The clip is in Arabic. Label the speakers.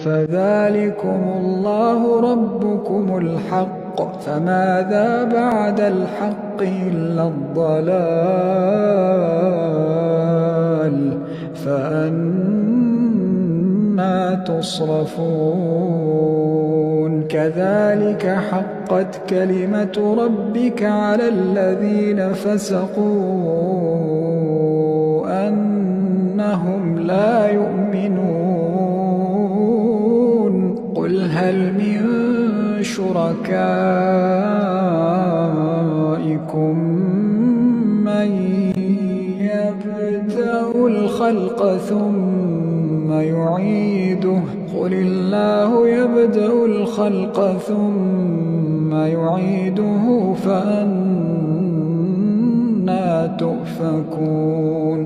Speaker 1: فذلكم الله ربكم الحق، فماذا بعد الحق إلا الضلال، فأنى تصرفون. كذلك حقت كلمة ربك على الذين فسقوا أنهم لا يؤمنون. قل هل من شركائكم من يبدأ الخلق ثم يعيده، قل الله يبدأ الخلق ثم يعيده فأنى تؤفكون.